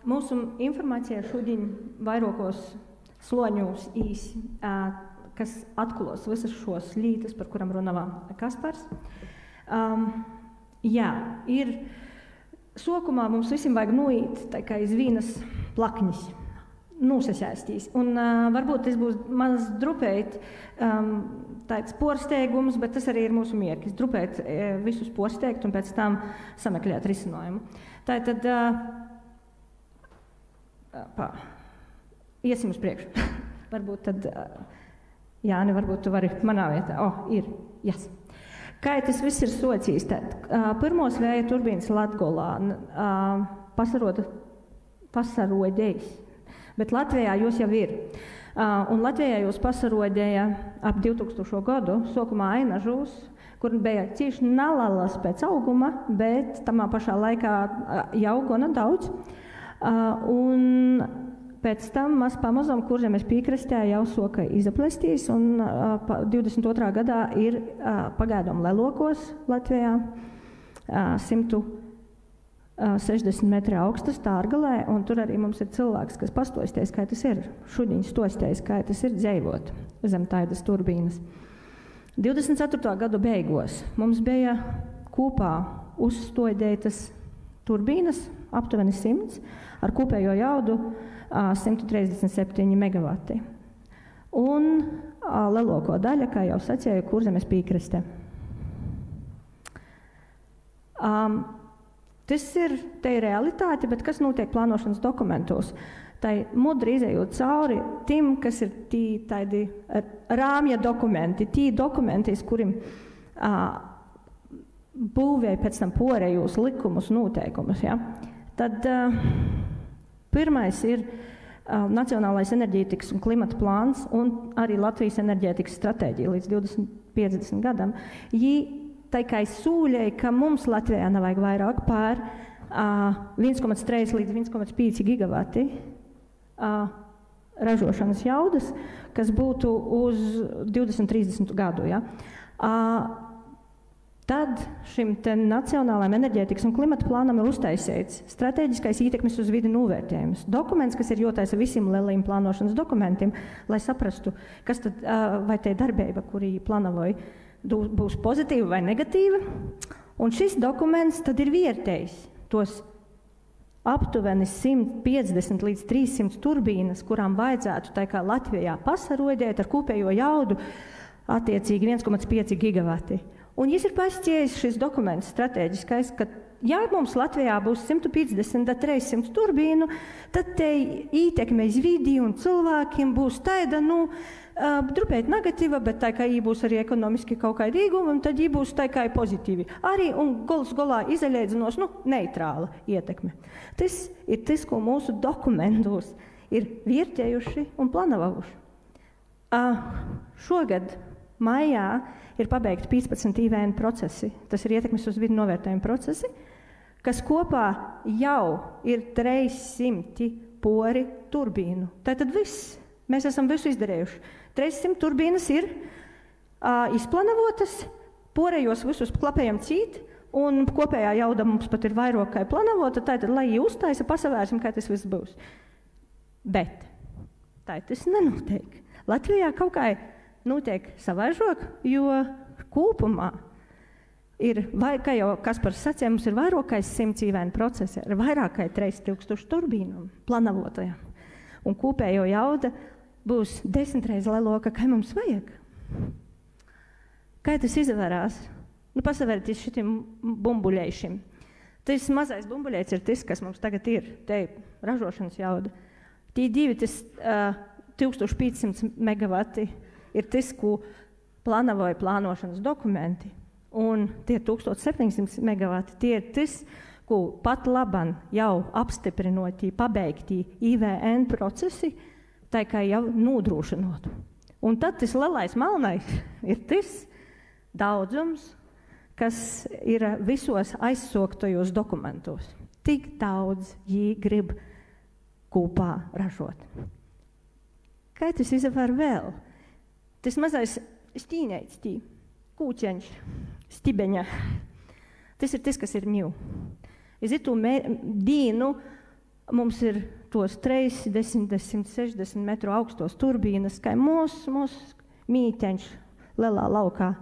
mūsu informācija šodien vairākos sloņos īsi, kas atkulos visas šos lītas, par kuram runāja Kaspars. Jā, ir sokumā mums visiem vajag nuīt tā kā iz vienas plakņas, nūsasēstīs. Un varbūt tas būs maz drupēt tāds porsteigums, bet tas arī ir mūsu mierkis. Drupēt visus porsteigt un pēc tam sameklēt risinājumu. Tātad iesim uz priekšu. Varbūt tad, Jāni, varbūt tu vari manā vietā. Ir, yes. Kā tas viss ir socijas? Pirmos vēja turbīnas Latgolā pasarodējis, bet Latvijā jūs jau ir. Un Latvijā jūs pasarodēja ap 2000. gadu, sokumā Ainažūs, kur bija cīši nalalas pēc auguma, bet tamā pašā laikā jau gana daudz. Un pēc tam maz pamazam Kurzemes pīkrastē jau soka izaplestīs, un 22. gadā ir pagaidām Lelokos Latvijā 160 metri augsta Stārgalē, un tur arī mums ir cilvēks, kas pastosties, kā tas ir, šudiņš stosties, kā tas ir dzīvot zem tādas turbīnas. 24. gadu beigos mums bija kopā uzstādītas turbīnas, aptuveni 100, ar kopējo jaudu 137 megavati. Un lielāko daļa, kā jau sacīju, Kurzemes pīkraste. Tas ir te realitāte, bet kas notiek plānošanas dokumentos? Tai mudri izējot cauri tim, kas ir tādi rāmja dokumenti, tī dokumentis, kurim būvēja pēc tam porējos likumus, noteikumus. Ja? Tad pirmais ir Nacionālais enerģētikas un klimata plāns un arī Latvijas enerģētikas stratēģija līdz 2050 gadam. Tā kā sūļēja, ka mums Latvijā nevajag vairāk pār 1,3 līdz 1,5 gigavati ražošanas jaudas, kas būtu uz 2030 gadu. Ja? Tad šim Nacionālajam enerģētikas un klimata plānam ir uztaisīts strateģiskais ietekmes uz vidi novērtējums. Dokuments, kas ir jotais visiem lielajiem plānošanas dokumentiem, lai saprastu, kas tad, vai te darbība, kuri plānoja, būs pozitīva vai negatīva. Un šis dokuments tad ir vērtējis tos aptuveni 150 līdz 300 turbīnas, kurām vajadzētu tā kā Latvijā pasarodēt ar kopējo jaudu attiecīgi 1,5 gigavati. Un jis ir pasciējis šis dokuments strateģiskais, ka ja mums Latvijā būs 150 līdz 300 turbīnu, tad te ietekme uz vidi un cilvēkiem būs tāda, drupēt negatīva, bet tā kā jī būs arī ekonomiski kaut kāda īguma, tad jī būs tā kā pozitīvi. Arī un golā izaļēdzinos, neitrāla ietekme. Tas ir tas, ko mūsu dokumentos ir vērtējuši un plānojuši. Šogad maijā ir pabeigti 15 IVN procesi, tas ir ietekmes uz vidi novērtējuma procesi, kas kopā jau ir 300 pori turbīnu. Tātad viss, mēs esam visu izdarējuši. 300 turbīnas ir izplanavotas, porējos visus klapējam cīt, un kopējā jauda mums pat ir vairāk kā planavota, tātad, lai jī uztaisa, pasavērsim, kā tas viss būs. Bet tā tas nenotiek. Latvijā kaut kā notiek savaižok, jo kopumā ir, kā jau Kaspars sacīja, mums ir vairāk kā 100 IVN procesi, ir vairāk kā 3000 turbīnu planavotajām. Un kopējo jauda būs 10 reizes lielāka, kā mums vajag. Kā tas izvērās? Pasavērties šitim bumbuļēšiem. Tas mazais bumbuļēts ir tas, kas mums tagad ir, te ražošanas jauda. Tī divi, tas 1500 megavati ir tas, ko plānoja plānošanas dokumenti, un tie 1700 megavati, tie ir tas, ko pat laban jau apstiprinotī, pabeigtī IVN procesi, tā kā jau nodrošinot. Un tad tas lielais melnais ir tas daudzums, kas ir visos aizsoktajos dokumentos. Tik daudz jī grib kopā ražot. Kā tas izvar vēl? Tas mazais stīņēts, kūķeņš, stibeņa. Tas ir tas, kas ir ņū. Es itu dīnu Mums ir tos 160 metru augstos turbīnas, kā mūsu mīteņš lielā laukā.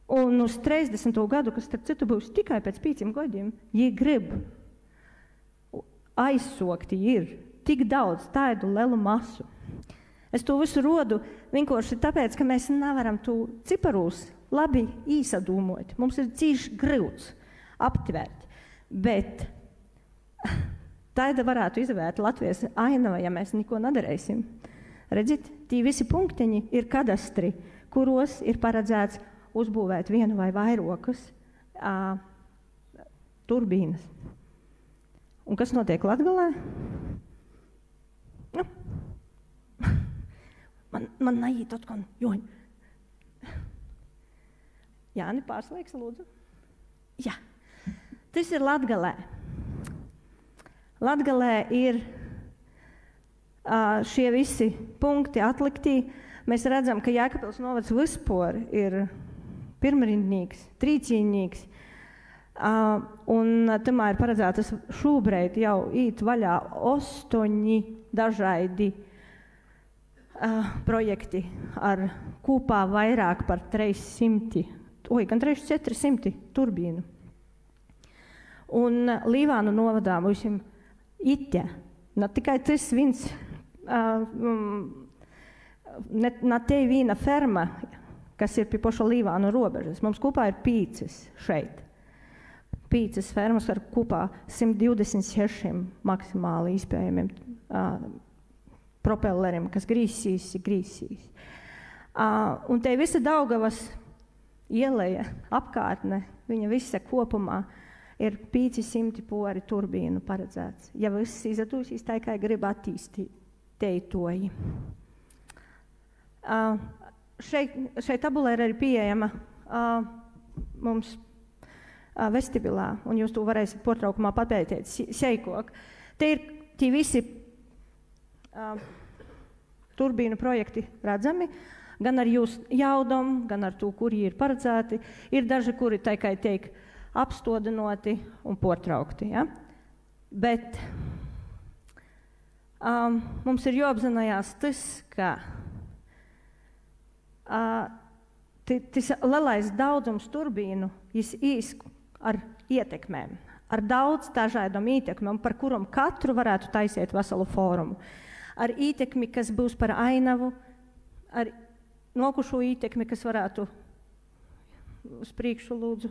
Un uz 30. gadu, kas starp citu būs tikai pēc 5 gadiem, viņi grib aizsokti ir tik daudz tādu lielu masu. Es to visu rodu vienkārši tāpēc, ka mēs nevaram to ciparūs labi īsadūmot. Mums ir cīši grūts aptvērt, bet tāda varētu izvērt Latvijas ainava, ja mēs neko nedarēsim. Redzit, tī visi punktiņi ir kadastri, kuros ir paredzēts uzbūvēt vienu vai vairākas turbīnas. Un kas notiek Latgalē? Nu, man naiet atkon, Joņ. Jāni, pārslēgs, lūdzu. Jā, tas ir Latgalē. Latgalē ir šie visi punkti atliktī. Mēs redzam, ka Jēkabpils novads vispār ir pirmrindnīgs, trīcīnīgs. Un tamā ir paredzētas šobrīd jau īt vaļā 8 dažādi projekti ar kopā vairāk par 300, gan 400 turbīnu. Un Līvānu novadā būsim ite, ne tikai tas viens, ne te viena ferma, kas ir pie poša Līvānu robežas. Mums kopā ir 5 šeit. 5 fermas ar kopā 126 maksimāli iespējamiem propelleriem, kas grīsīs. Un te visa Daugavas ieleja apkārtne, viņa visa kopumā ir 500 pori turbīnu paredzēts. Ja viss izdūsīs, tā kā grib attīstīt teitoji. Šeit tabulē ir arī pieejama mums vestibilā, un jūs to varēsiet portraukumā papētīt seikok. Te ir tie visi turbīnu projekti redzami, gan ar jūs jaudam, gan ar to, kuri ir paredzēti. Ir daži, kuri tikai tiek apstodinoti un portraukti. Ja? Bet mums ir jāapzinājās tas, ka tas lielais daudzums turbīnu īs ar ietekmēm, ar daudz dažādām ietekmēm, par kuram katru varētu taisīt veselu fórumu. Ar ietekmi, kas būs par ainavu, ar nokušo ietekmi, kas varētu uz priekšu lūdzu,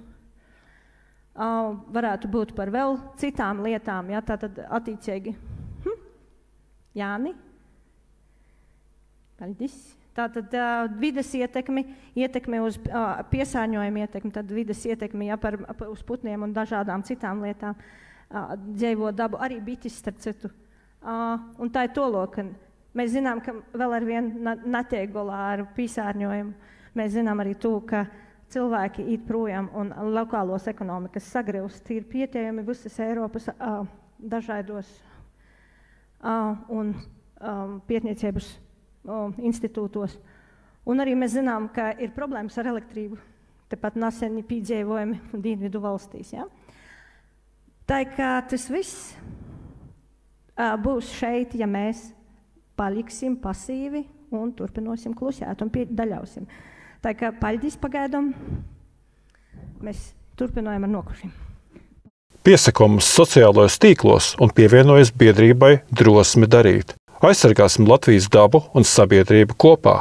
varētu būt par vēl citām lietām, ja, tātad attiecīgi. Jāni? Paldies. Tātad vides ietekmi uz piesārņojumu ietekmi, tad vides ietekmi ja, uz putniem un dažādām citām lietām, dzīvo dabu, arī bitis starp citu. Un tā ir tolo, ka mēs zinām, ka vēl ar vienu netiek golā ar piesārņojumu. Mēs zinām arī to, ka cilvēki īt projām un lokālos ekonomikas sagrivst. Ir pietiekami visas Eiropas dažādos un pētniecības institūtos. Un arī mēs zinām, ka ir problēmas ar elektrību. Tepat neseni piedzīvojumi Dienvidu valstīs. Ja? Tā kā tas viss būs šeit, ja mēs paliksim pasīvi un turpinosim klusēt un daļausim. Tā kā paldies pagaidām, mēs turpinājam ar nokušiem. Piesako mums sociālajos tīklos un pievienojas biedrībai Drosme darīt. Aizsargāsim Latvijas dabu un sabiedrību kopā!